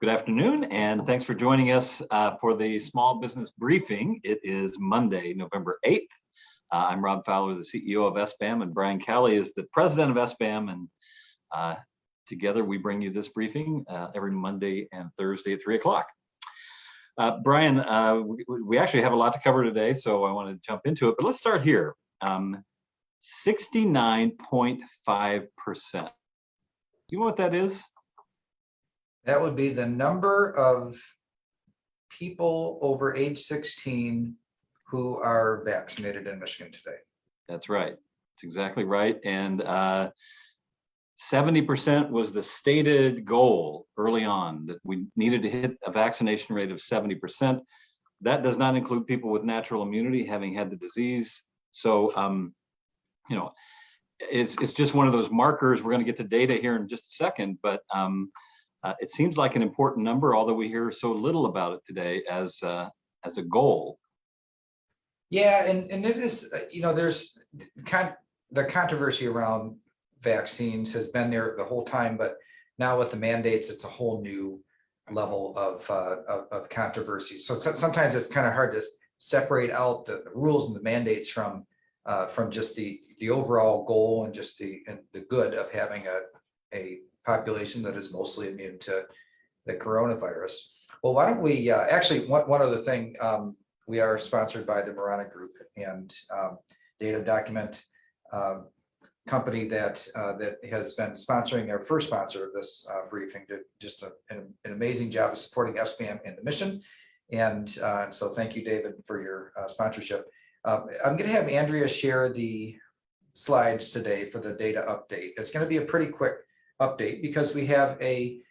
Good afternoon, and thanks for joining us for the small business briefing. It is Monday, November 8th. I'm Rob Fowler, the CEO of SBAM, and Brian Calley is the president of SBAM. And together we bring you this briefing every Monday and Thursday at 3 o'clock. Brian, we actually have a lot to cover today, so I want to jump into it. But let's start here. 69.5%. You know what that is? That would be the number of people over age 16 who are vaccinated in Michigan today. That's right. That's exactly right. And 70% was the stated goal early on, that we needed to hit a vaccination rate of 70%. That does not include people with natural immunity having had the disease. So, it's just one of those markers. We're going to get to data here in just a second, but it seems like an important number, although we hear so little about it today as a goal. Yeah, and it is, there's the controversy around vaccines has been there the whole time, but now with the mandates, it's a whole new level of controversy. So sometimes it's kind of hard to separate out the rules and the mandates from just the overall goal and just the good of having a population that is mostly immune to the coronavirus. Well, why don't we actually one other thing, we are sponsored by the Marana Group and Data Document company that has been sponsoring, our first sponsor of this briefing, did just an amazing job of supporting SBAM and the mission. And so thank you, David, for your sponsorship. I'm going to have Andrea share the slides today for the data update. It's going to be a pretty quick update because we have a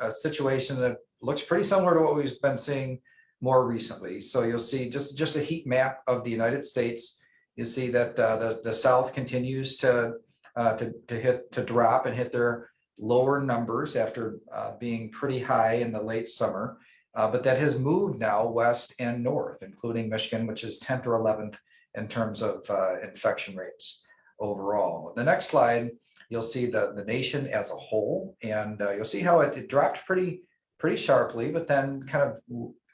situation that looks pretty similar to what we've been seeing more recently. So you'll see just a heat map of the United States. You see that the South continues to drop and hit their lower numbers after being pretty high in the late summer, but that has moved now west and north, including Michigan, which is 10th or 11th in terms of infection rates overall. The next slide, you'll see the nation as a whole, and you'll see how it dropped pretty sharply, but then kind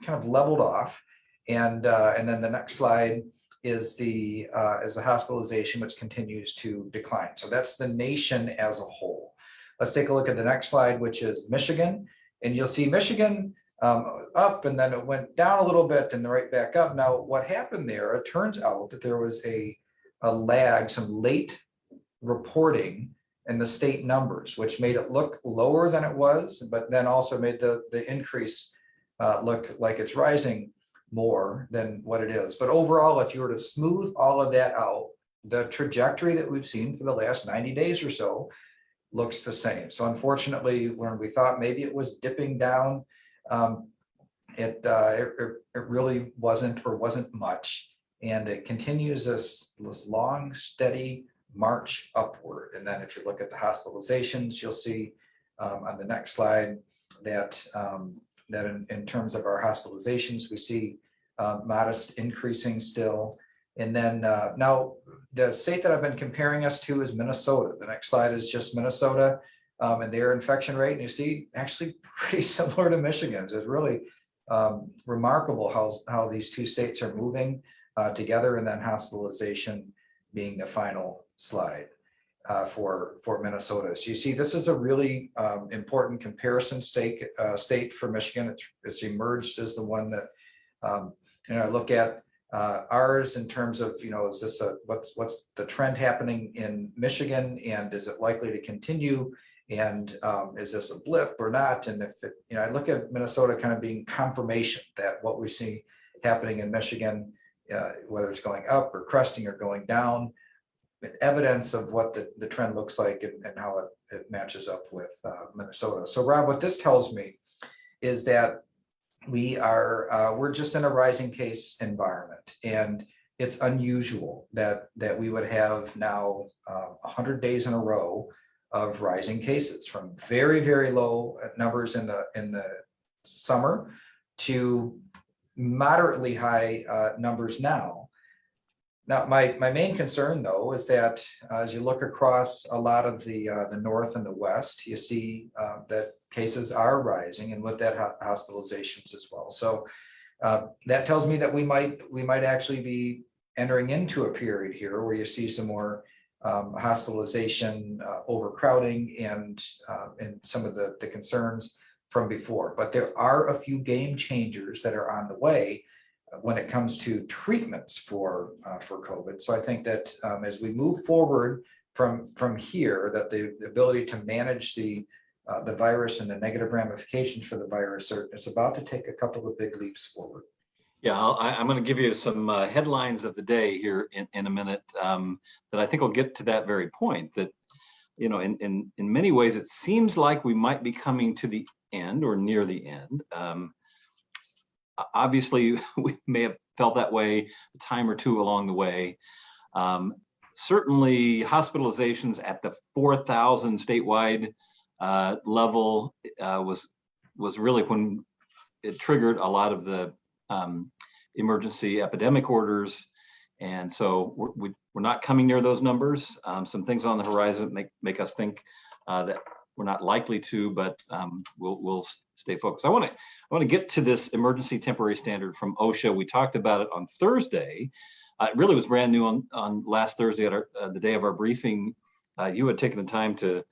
of leveled off. And then the next slide is the hospitalization, which continues to decline. So that's the nation as a whole. Let's take a look at the next slide, which is Michigan, and you'll see Michigan up, and then it went down a little bit and right back up. Now, what happened there? It turns out that there was a lag, some late reporting in the state numbers, which made it look lower than it was, but then also made the increase look like it's rising more than what it is. But overall, if you were to smooth all of that out, the trajectory that we've seen for the last 90 days or so looks the same. So unfortunately, when we thought maybe it was dipping down, it really wasn't much. And it continues this long, steady march upward. And then if you look at the hospitalizations, you'll see on the next slide that in terms of our hospitalizations, we see modest increasing still. And then now the state that I've been comparing us to is Minnesota. The next slide is just Minnesota and their infection rate. And you see actually pretty similar to Michigan's. It's really remarkable how these two states are moving together, and then hospitalization being the final slide for Minnesota. So you see, this is a really important comparison state for Michigan. It's emerged as the one that I look at ours in terms of, is this what's the trend happening in Michigan, and is it likely to continue, and is this a blip or not? And if it, I look at Minnesota kind of being confirmation that what we see happening in Michigan, whether it's going up or cresting or going down, evidence of what the trend looks like and how it matches up with Minnesota. So Rob, what this tells me is that we're just in a rising case environment, and it's unusual that we would have now 100 days in a row of rising cases, from very, very low numbers in the summer to moderately high numbers now. Now, my main concern, though, is that as you look across a lot of the north and the west, you see that cases are rising, and with that, hospitalizations as well. So that tells me that we might actually be entering into a period here where you see some more hospitalization, overcrowding, and some of the concerns from before. But there are a few game changers that are on the way when it comes to treatments for COVID. So I think that as we move forward from here, that the ability to manage the virus and the negative ramifications for the virus it's about to take a couple of big leaps forward. Yeah, I'm going to give you some headlines of the day here in a minute that I think will get to that very point. That, you know, in many ways, it seems like we might be coming to the end or near the end. Obviously, we may have felt that way a time or two along the way. Certainly, hospitalizations at the 4,000 statewide level was really when it triggered a lot of the emergency epidemic orders, and so we're not coming near those numbers. Some things on the horizon make us think that we're not likely to, but we'll stay focused. I want to get to this emergency temporary standard from OSHA. We talked about it on Thursday. It really was brand new on last Thursday at the day of our briefing. You had taken the time to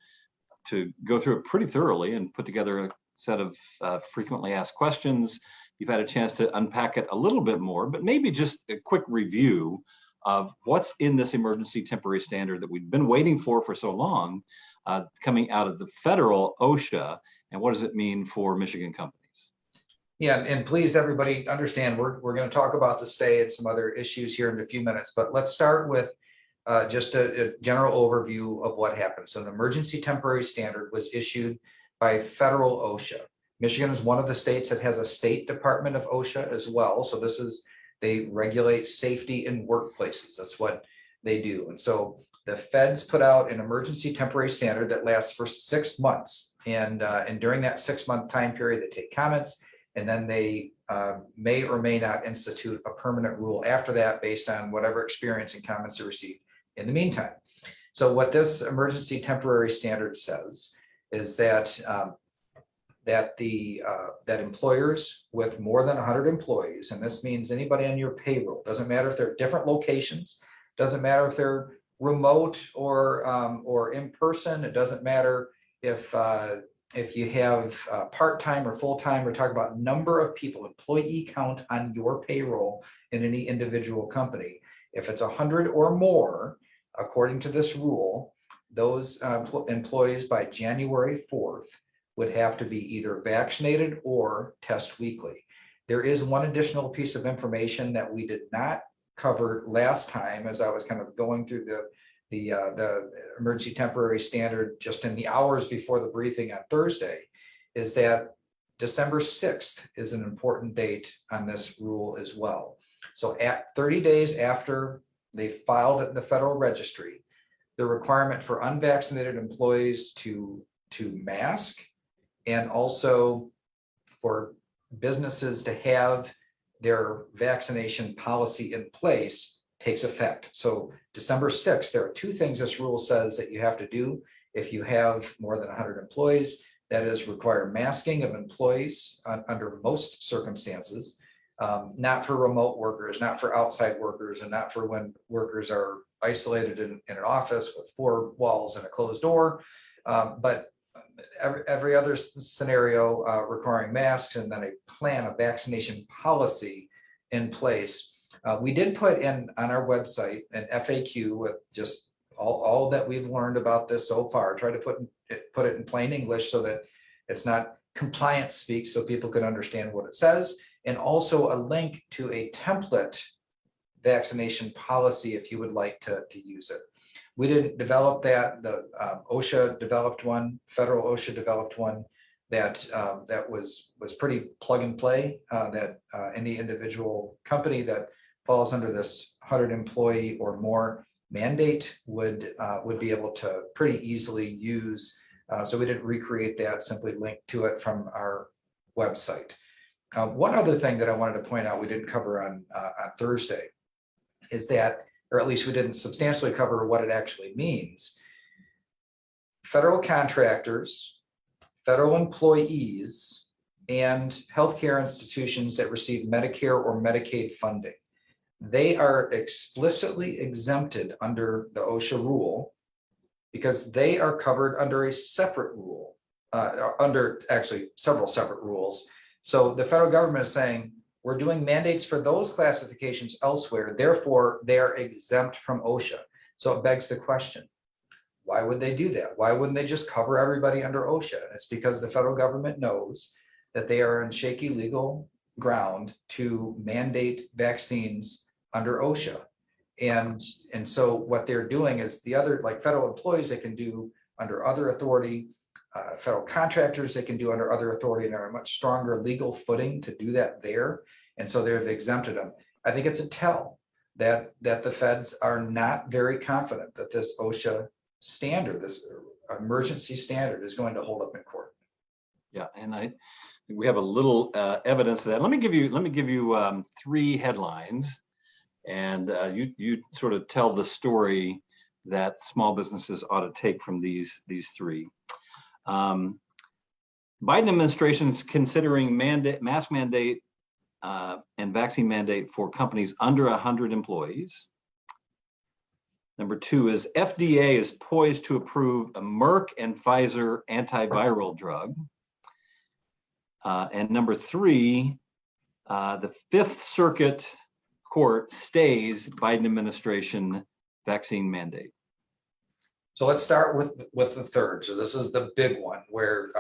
go through it pretty thoroughly and put together a set of frequently asked questions. You've had a chance to unpack it a little bit more, but maybe just a quick review of what's in this emergency temporary standard that we've been waiting for so long, coming out of the federal OSHA, and what does it mean for Michigan companies? Yeah, and please, everybody, understand we're going to talk about the stay and some other issues here in a few minutes, but let's start with just a general overview of what happened. So an emergency temporary standard was issued by federal OSHA. Michigan is one of the states that has a state department of OSHA as well. So they regulate safety in workplaces. That's what they do. And so the feds put out an emergency temporary standard that lasts for 6 months. And during that 6-month time period, they take comments, and then they may or may not institute a permanent rule after that based on whatever experience and comments are received in the meantime. So what this emergency temporary standard says is that that employers with more than 100 employees, and this means anybody on your payroll, doesn't matter if they're different locations, doesn't matter if they're remote or in person, it doesn't matter if you have part-time or full-time. We're talking about number of people, employee count on your payroll in any individual company. If it's 100 or more, according to this rule, those employees by January 4th would have to be either vaccinated or test weekly. There is one additional piece of information that we did not cover last time, as I was kind of going through the emergency temporary standard just in the hours before the briefing on Thursday, is that December 6th is an important date on this rule as well. So at 30 days after they filed it in the Federal Registry, the requirement for unvaccinated employees to mask, and also for businesses to have their vaccination policy in place, takes effect. So December 6th, there are 2 things this rule says that you have to do if you have more than 100 employees. That is, require masking of employees under most circumstances, not for remote workers, not for outside workers, and not for when workers are isolated in an office with 4 walls and a closed door, but every other scenario requiring masks, and then a vaccination policy in place. We did put in on our website an FAQ with just all that we've learned about this so far. Try to put it in plain English so that it's not compliance speak, so people can understand what it says, and also a link to a template vaccination policy if you would like to use it. We didn't develop that. The OSHA developed one. Federal OSHA developed one that was pretty plug and play. That any individual company that falls under this 100 employee or more mandate would be able to pretty easily use. So we didn't recreate that. Simply link to it from our website. One other thing that I wanted to point out we didn't cover on Thursday is that or at least we didn't substantially cover what it actually means. Federal contractors, federal employees, and healthcare institutions that receive Medicare or Medicaid funding, they are explicitly exempted under the OSHA rule because they are covered under a separate rule, under actually several separate rules. So the federal government is saying, we're doing mandates for those classifications elsewhere, therefore they are exempt from OSHA. So it begs the question, why would they do that? Why wouldn't they just cover everybody under OSHA? It's because the federal government knows that they are on shaky legal ground to mandate vaccines under OSHA. And so what they're doing is the other, like federal employees, they can do under other authority, federal contractors, they can do under other authority, and they're a much stronger legal footing to do that there. And so they've exempted them. I think it's a tell that the feds are not very confident that this OSHA standard, this emergency standard, is going to hold up in court. Yeah, and we have a little evidence of that. Let me give you 3 headlines, and you sort of tell the story that small businesses ought to take from these 3. Biden administration is considering mask mandate and vaccine mandate for companies under 100 employees. Number 2 is FDA is poised to approve a Merck and Pfizer antiviral drug. And number 3, the Fifth Circuit Court stays Biden administration vaccine mandate. So let's start with the third. So this is the big one, where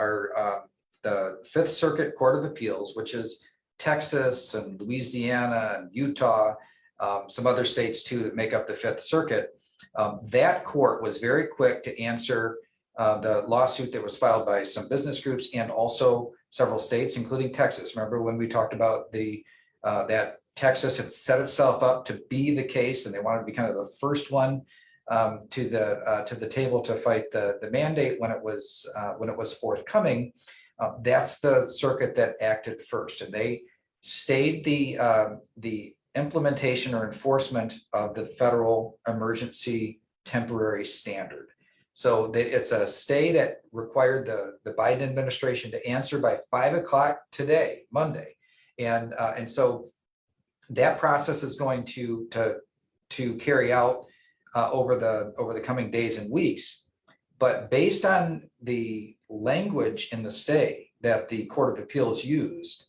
the Fifth Circuit Court of Appeals, which is Texas and Louisiana and Utah, some other states too that make up the Fifth Circuit. That court was very quick to answer the lawsuit that was filed by some business groups and also several states, including Texas. Remember when we talked about that Texas had set itself up to be the case, and they wanted to be kind of the first one to the table to fight the mandate when it was forthcoming. That's the circuit that acted first, and they stayed the implementation or enforcement of the federal emergency temporary standard. So it's a stay that required the Biden administration to answer by 5 o'clock today, Monday, and so that process is going to carry out over the coming days and weeks. But based on the language in the stay that the Court of Appeals used,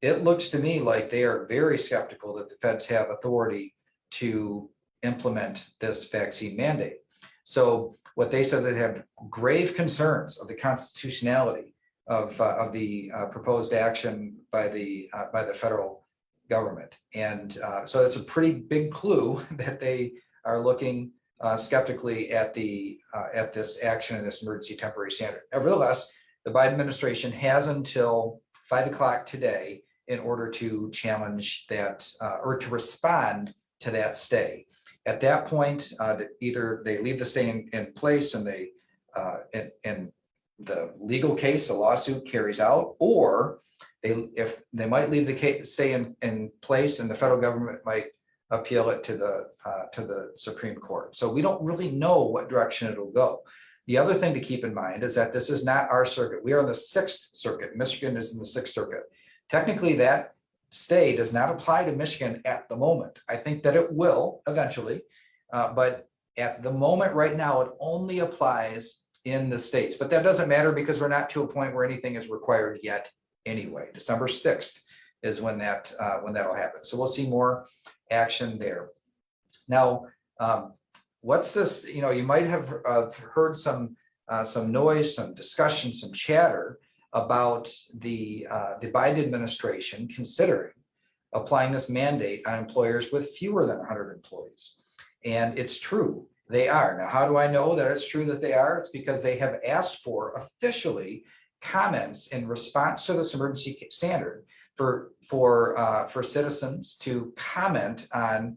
it looks to me like they are very skeptical that the feds have authority to implement this vaccine mandate. So what they said, they have grave concerns of the constitutionality of the proposed action by the federal government, and so that's a pretty big clue that they are looking skeptically at this action in this emergency temporary standard. Nevertheless, the Biden administration has until 5 o'clock today in order to challenge that or to respond to that stay. At that point, either they leave the stay in place and and the legal case, the lawsuit carries out, or they might leave the case stay in place, and the federal government might appeal it to the Supreme Court. So we don't really know what direction it'll go. The other thing to keep in mind is that this is not our circuit. We are in the Sixth Circuit. Michigan is in the Sixth Circuit. Technically, that stay does not apply to Michigan at the moment. I think that it will eventually, but at the moment right now, it only applies in the states. But that doesn't matter because we're not to a point where anything is required yet anyway. December 6th is when that'll happen. So we'll see more action there. Now, what's this? You might have heard some noise, some discussion, some chatter about the Biden administration considering applying this mandate on employers with fewer than 100 employees. And it's true, they are. Now, how do I know that it's true that they are? It's because they have asked for officially comments in response to this emergency standard for citizens to comment on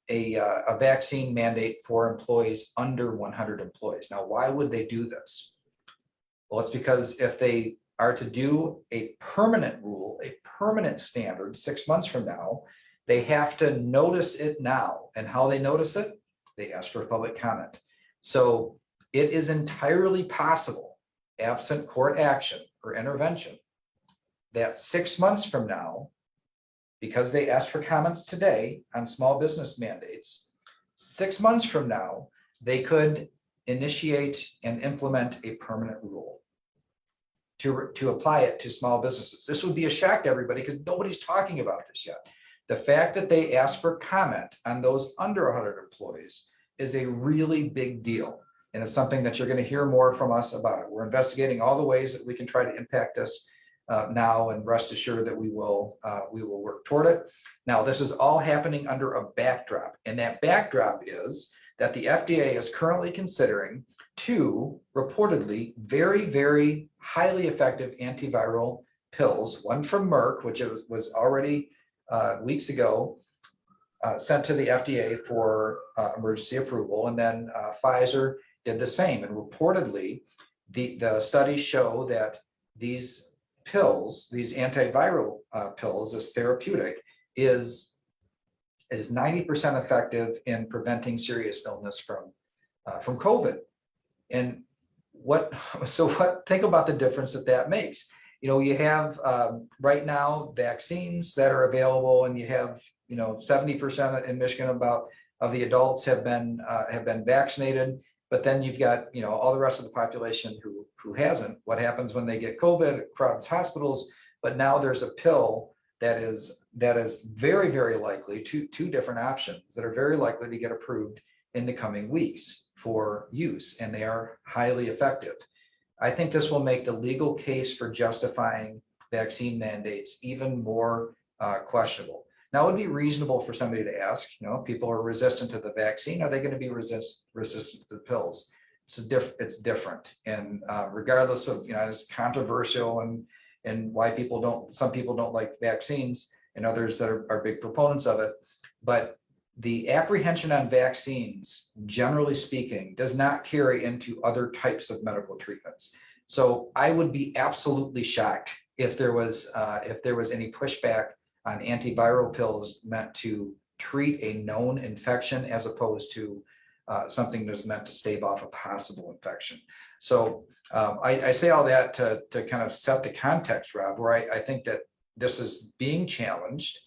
a vaccine mandate for employees under 100 employees. Now, why would they do this? Well, it's because if they are to do a permanent rule, a permanent standard 6 months from now, they have to notice it now. And how they notice it, they ask for public comment. So it is entirely possible, absent court action or intervention, that 6 months from now, because they asked for comments today on small business mandates, 6 months from now, they could initiate and implement a permanent rule to apply it to small businesses. This would be a shock to everybody because nobody's talking about this yet. The fact that they asked for comment on those under 100 employees is a really big deal. And it's something that you're going to hear more from us about. We're investigating all the ways that we can try to impact this now, and rest assured that we will work toward it. Now, this is all happening under a backdrop, and that backdrop is that the FDA is currently considering two reportedly very, very highly effective antiviral pills, one from Merck, which was already weeks ago sent to the FDA for emergency approval, and then Pfizer did the same. And reportedly, the studies show that these pills, these antiviral pills, this therapeutic, is 90% effective in preventing serious illness from COVID. And think about the difference that makes. You know, you have right now vaccines that are available, and you have 70% in Michigan of the adults have been vaccinated. But then you've got all the rest of the population who hasn't. What happens when they get COVID? It crowds hospitals. But now there's a pill that is very, very likely, two different options that are very likely to get approved in the coming weeks for use, and they are highly effective. I think this will make the legal case for justifying vaccine mandates even more questionable. Now, it would be reasonable for somebody to ask, people are resistant to the vaccine. Are they going to be resistant to the pills? It's different. And regardless of, it's controversial and why some people don't like vaccines, and others that are big proponents of it. But the apprehension on vaccines, generally speaking, does not carry into other types of medical treatments. So I would be absolutely shocked if there was any pushback on antiviral pills meant to treat a known infection as opposed to something that's meant to stave off a possible infection. So I say all that to kind of set the context, Rob, where I think that this is being challenged.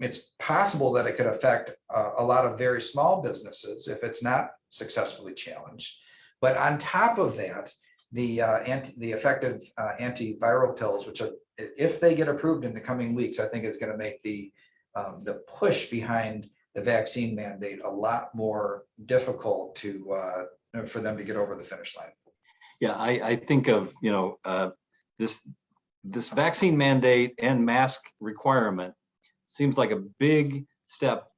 It's possible that it could affect a lot of very small businesses if it's not successfully challenged. But on top of that, the effective antiviral pills, which are, if they get approved in the coming weeks, I think it's going to make the push behind the vaccine mandate a lot more difficult for them to get over the finish line. Yeah, I think of this vaccine mandate and mask requirement seems like a big step,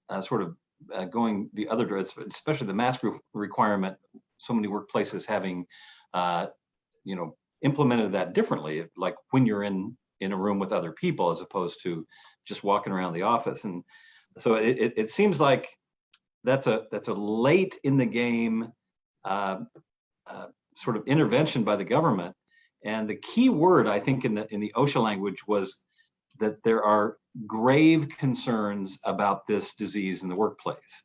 going the other direction, especially the mask requirement. So many workplaces having, implemented that differently, like when you're in a room with other people as opposed to just walking around the office. And so it seems like that's a late in the game sort of intervention by the government. And the key word, I think, in the OSHA language was that there are grave concerns about this disease in the workplace.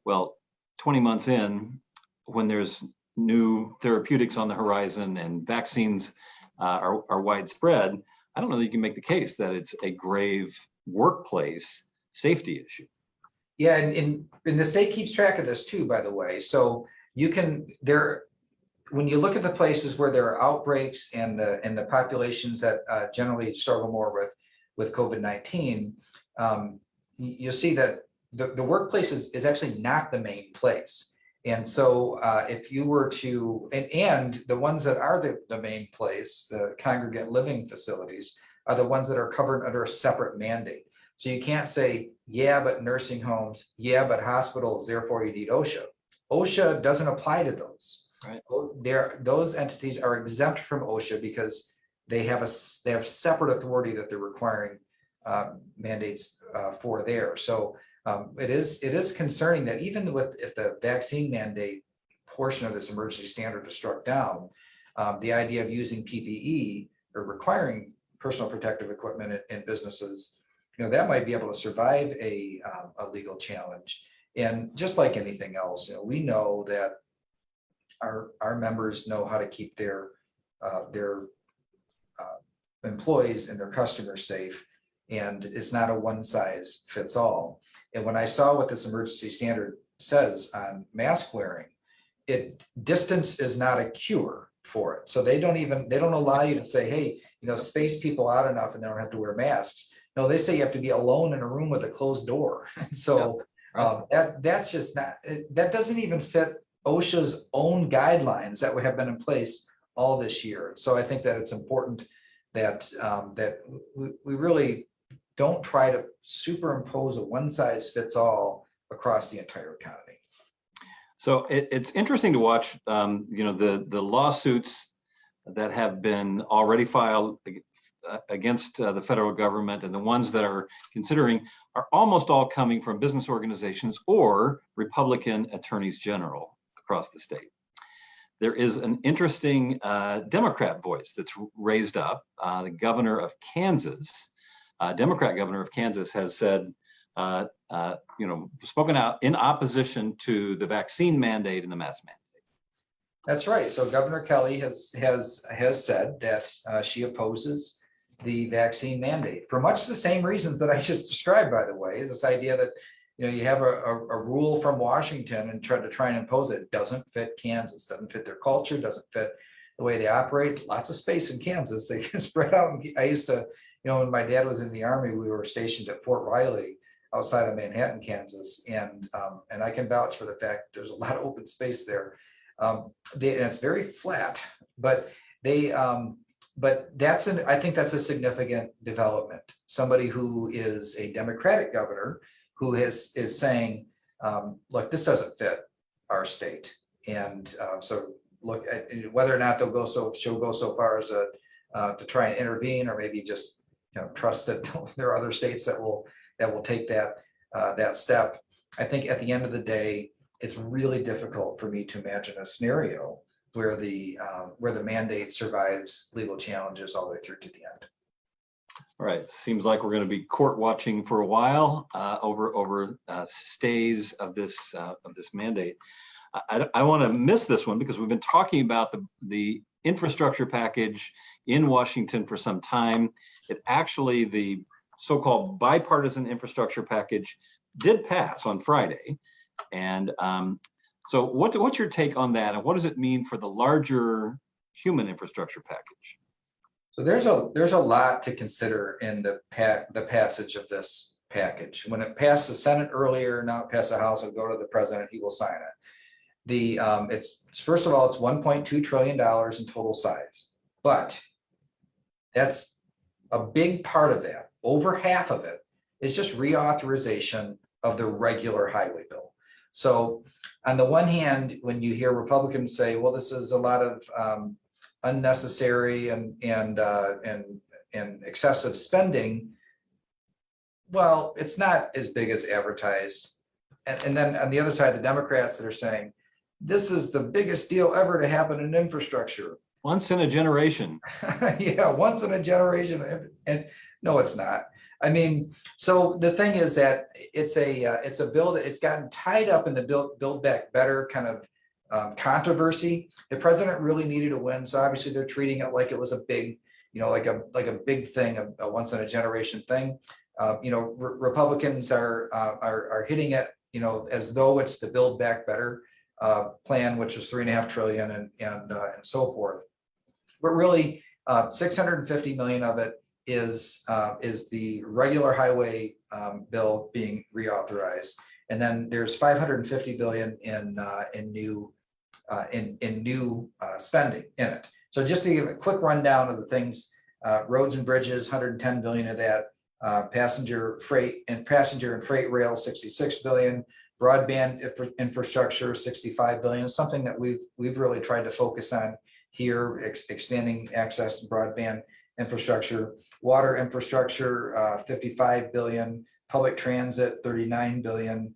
Well, 20 months in, when there's new therapeutics on the horizon and vaccines are widespread, I don't know that you can make the case that it's a grave workplace safety issue. Yeah, and the state keeps track of this too, by the way. So when you look at the places where there are outbreaks and the populations that generally struggle more with COVID-19, you'll see that the workplace is actually not the main place. And so if you were to, and the ones that are the main place, the congregate living facilities, are the ones that are covered under a separate mandate. So you can't say, yeah, but nursing homes, yeah, but hospitals, therefore you need OSHA. OSHA doesn't apply to those. Right. Those entities are exempt from OSHA because they have separate authority that they're requiring mandates for there. So it is concerning that even if the vaccine mandate portion of this emergency standard is struck down, the idea of using PPE or requiring personal protective equipment in businesses that might be able to survive a legal challenge. And just like anything else, we know that our members know how to keep their employees and their customers safe, and it's not a one size fits all. And when I saw what this emergency standard says on mask wearing, distance is not a cure for it. So they don't allow you to say, hey, space people out enough and they don't have to wear masks. No, they say you have to be alone in a room with a closed door. So that's just not, that doesn't even fit OSHA's own guidelines that have been in place all this year. So I think that it's important that we really don't try to superimpose a one size fits all across the entire economy. So it's interesting to watch, the lawsuits that have been already filed against the federal government, and the ones that are considering are almost all coming from business organizations or Republican attorneys general across the state. There is an interesting Democrat voice that's raised up. The governor of Kansas, Democrat governor of Kansas, has said, spoken out in opposition to the vaccine mandate and the mask mandate. That's right. So Governor Calley has said that she opposes the vaccine mandate for much the same reasons that I just described. By the way, this idea that you have a rule from Washington and try and impose it doesn't fit Kansas, doesn't fit their culture, doesn't fit the way they operate. Lots of space in Kansas. They can spread out. I used to, when my dad was in the Army, we were stationed at Fort Riley outside of Manhattan, Kansas, and I can vouch for the fact there's a lot of open space there. And it's very flat, but I think that's a significant development. Somebody who is a Democratic governor who is saying, look, this doesn't fit our state. And so look at whether or not she'll go so far as to try and intervene, or maybe just trust that there are other states that will take that step. I think at the end of the day, it's really difficult for me to imagine a scenario where the mandate survives legal challenges all the way through to the end. All right, seems like we're going to be court watching for a while over stays of this mandate. I want to miss this one because we've been talking about the infrastructure package in Washington for some time. It actually, the so-called bipartisan infrastructure package did pass on Friday. And so what's your take on that? And what does it mean for the larger human infrastructure package? So there's a lot to consider in the passage of this package. When it passed the Senate earlier, now it passed the House, it'll go to the president, he will sign it. It's first of all, it's $1.2 trillion in total size, but that's a big part of that. Over half of it is just reauthorization of the regular highway bill. So on the one hand, when you hear Republicans say, well, this is a lot of unnecessary and excessive spending, well, it's not as big as advertised. And then on the other side, the Democrats that are saying, this is the biggest deal ever to happen in infrastructure. Once in a generation. Yeah, once in a generation. And no, it's not. I mean, so the thing is that it's a bill that it's gotten tied up in the Build Back Better kind of controversy. The president really needed a win, so obviously they're treating it like it was a big, like a big thing, a once in a generation thing. Republicans are hitting it, as though it's the Build Back Better plan, which is $3.5 trillion and so forth. But really, 650 million of it is the regular highway bill being reauthorized, and then there's 550 billion in new spending in it. So just to give a quick rundown of the things, roads and bridges, 110 billion of that, passenger and freight rail, 66 billion, broadband infrastructure, 65 billion, something that we've really tried to focus on here, expanding access to broadband infrastructure, water infrastructure, 55 billion, public transit, 39 billion.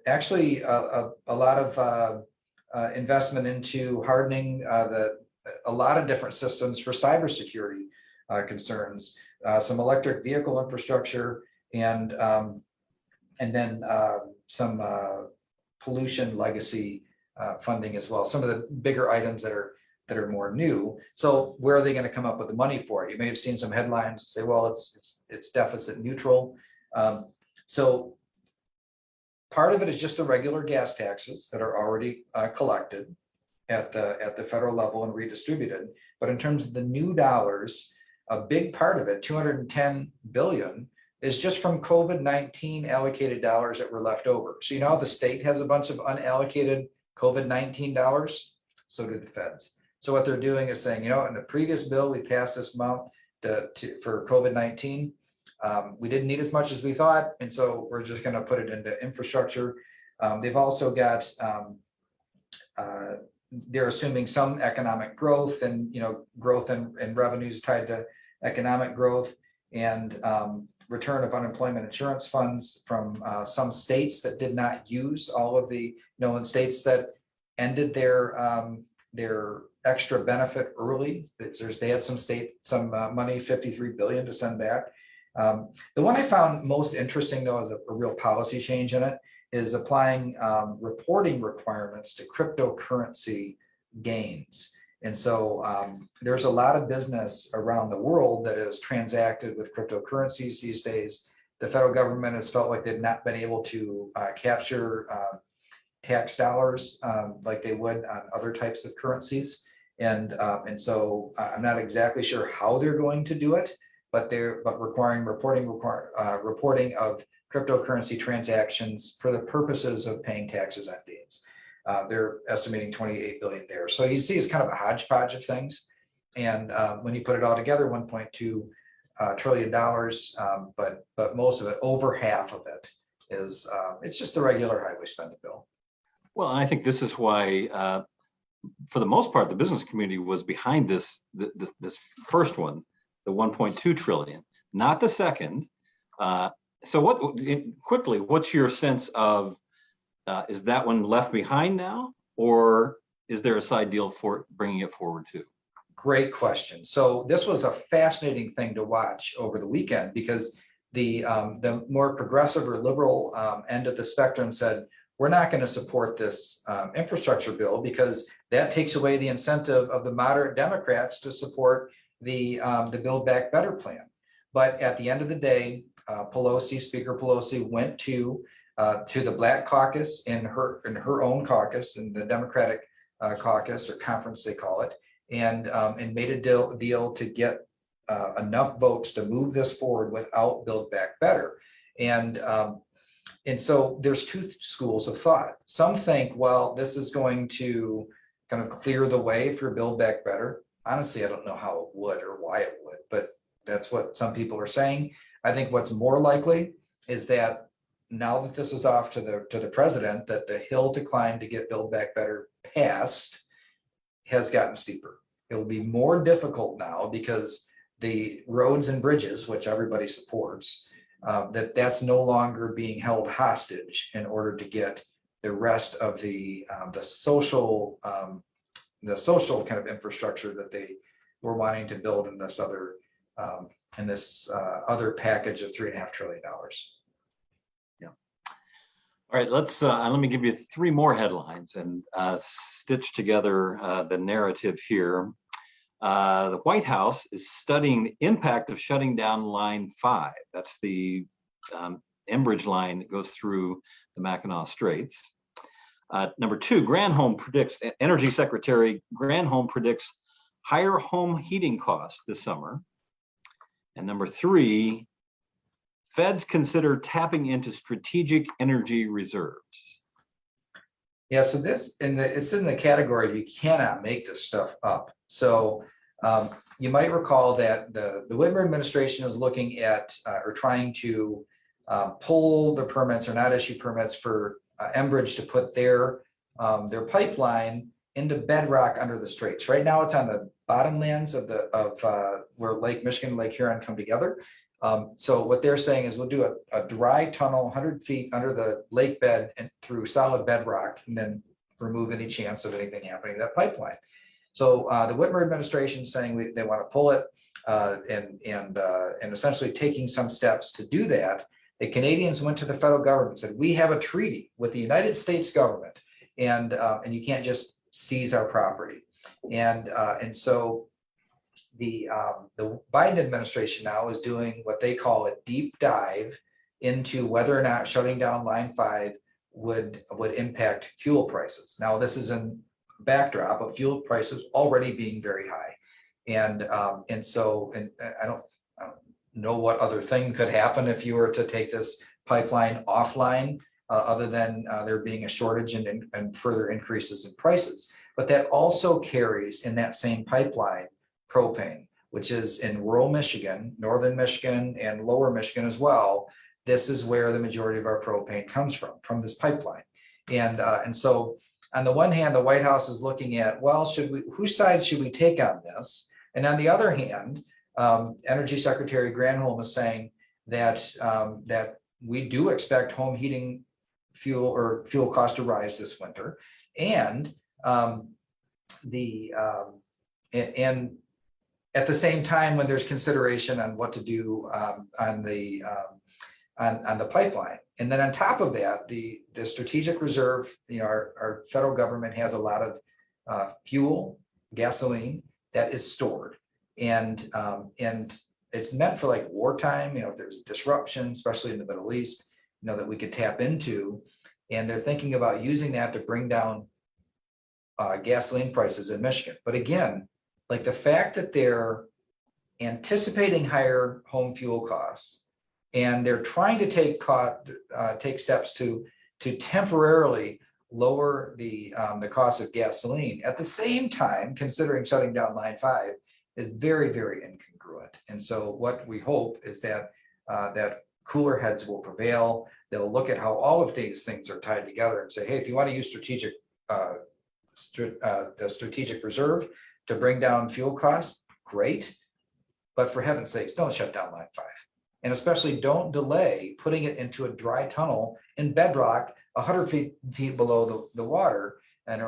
Actually, a lot of investment into hardening a lot of different systems for cybersecurity concerns. some electric vehicle infrastructure, and then some pollution legacy funding as well. Some of the bigger items that are more new. So where are they going to come up with the money for it? You may have seen some headlines that say, well, it's deficit neutral. So part of it is just the regular gas taxes that are already collected at the federal level and redistributed. But in terms of the new dollars, a big part of it, 210 billion, is just from COVID-19 allocated dollars that were left over. So you know, the state has a bunch of unallocated COVID-19 dollars, so do the feds. So what they're doing is saying, you know, in the previous bill, we passed this amount for COVID-19. We didn't need as much as we thought, and so we're just going to put it into infrastructure. They've also got, they're assuming some economic growth, and growth in revenues tied to economic growth, and return of unemployment insurance funds from some states that did not use all of the, in states that ended their extra benefit early. They had some money, 53 billion to send back. The one I found most interesting, though, is a real policy change in it, is applying reporting requirements to cryptocurrency gains. And so there's a lot of business around the world that is transacted with cryptocurrencies these days. The federal government has felt like they've not been able to capture tax dollars like they would on other types of currencies. And so I'm not exactly sure how they're going to do it, but requiring reporting of cryptocurrency transactions for the purposes of paying taxes on gains. They're estimating 28 billion there. So you see, it's kind of a hodgepodge of things. And when you put it all together, 1.2 trillion dollars, but most of it, over half of it, is it's just a regular highway spending bill. Well, and I think this is why, for the most part, the business community was behind this first one, the 1.2 trillion, not the second. So quickly, what's your sense of, is that one left behind now, or is there a side deal for bringing it forward too? Great question. So this was a fascinating thing to watch over the weekend, because the more progressive or liberal end of the spectrum said, we're not going to support this infrastructure bill because that takes away the incentive of the moderate Democrats to support the Build Back Better plan. But at the end of the day, Speaker Pelosi went to the Black Caucus in her own caucus, in the Democratic caucus, or conference they call it, and made a deal to get enough votes to move this forward without Build Back Better. And so there's two schools of thought. Some think, well, this is going to kind of clear the way for Build Back Better. Honestly, I don't know how it would or why it would, but that's what some people are saying. I think what's more likely is that now that this is off to the president, that the hill to climb to get Build Back Better passed has gotten steeper. It will be more difficult now because the roads and bridges, which everybody supports, that's no longer being held hostage in order to get the rest of the social kind of infrastructure that they were wanting to build in this other package of $3.5 trillion. Yeah. All right, let me give you three more headlines and stitch together the narrative here. The White House is studying the impact of shutting down Line 5. That's the Enbridge line that goes through the Mackinac Straits. Number two, Energy Secretary Granholm predicts higher home heating costs this summer. And number three, feds consider tapping into strategic energy reserves. Yeah, so it's in the category of you cannot make this stuff up. So you might recall that the Whitmer administration is looking at or trying to pull the permits or not issue permits for Enbridge to put their pipeline into bedrock under the straits. Right now, it's on the bottomlands of where Lake Michigan and Lake Huron come together. So what they're saying is we'll do a dry tunnel 100 feet under the lake bed and through solid bedrock, and then remove any chance of anything happening to that pipeline. So the Whitmer administration is saying they want to pull it. and essentially taking some steps to do that, the Canadians went to the federal government and said, we have a treaty with the United States government, and you can't just seize our property. And so the Biden administration now is doing what they call a deep dive into whether or not shutting down Line 5 would impact fuel prices. Now, this is in backdrop of fuel prices already being very high. And so I don't know what other thing could happen if you were to take this pipeline offline, other than there being a shortage and further increases in prices. But that also carries in that same pipeline propane, which is in rural Michigan, northern Michigan, and lower Michigan as well. This is where the majority of our propane comes from this pipeline. And so on the one hand, the White House is looking at, well, whose side should we take on this? And on the other hand, Energy Secretary Granholm is saying that we do expect home heating fuel cost to rise this winter, and at the same time, when there's consideration on what to do on the pipeline. And then on top of that, the strategic reserve, our federal government has a lot of fuel, gasoline that is stored, and it's meant for like wartime. If there's a disruption, especially in the Middle East, that we could tap into. And they're thinking about using that to bring down gasoline prices in Michigan. But again, like the fact that they're anticipating higher home fuel costs, and they're trying to take steps to temporarily lower the cost of gasoline, at the same time considering shutting down Line 5, is very, very incongruent. And so what we hope is that cooler heads will prevail. They'll look at how all of these things are tied together and say, hey, if you want to use the strategic reserve to bring down fuel costs, great. But for heaven's sakes, don't shut down Line 5. And especially don't delay putting it into a dry tunnel in bedrock 100 feet below the water, and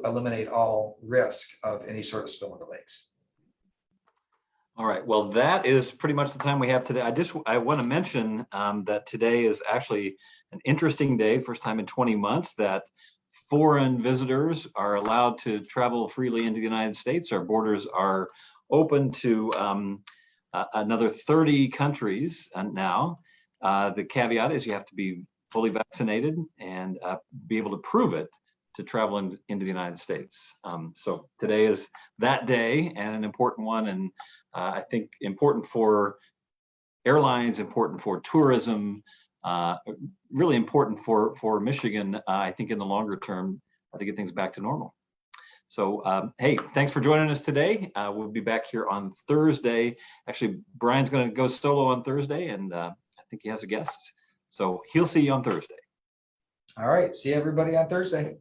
eliminate all risk of any sort of spill in the lakes. All right, well, that is pretty much the time we have today. I want to mention that today is actually an interesting day, first time in 20 months that foreign visitors are allowed to travel freely into the United States. Our borders are open to another 30 countries now. The caveat is you have to be fully vaccinated and be able to prove it to travel into the United States. So today is that day, and an important one, and I think important for airlines, important for tourism, really important for Michigan, I think in the longer term, to get things back to normal. So, hey, thanks for joining us today. We'll be back here on Thursday. Actually, Brian's going to go solo on Thursday, and I think he has a guest. So he'll see you on Thursday. All right. See everybody on Thursday.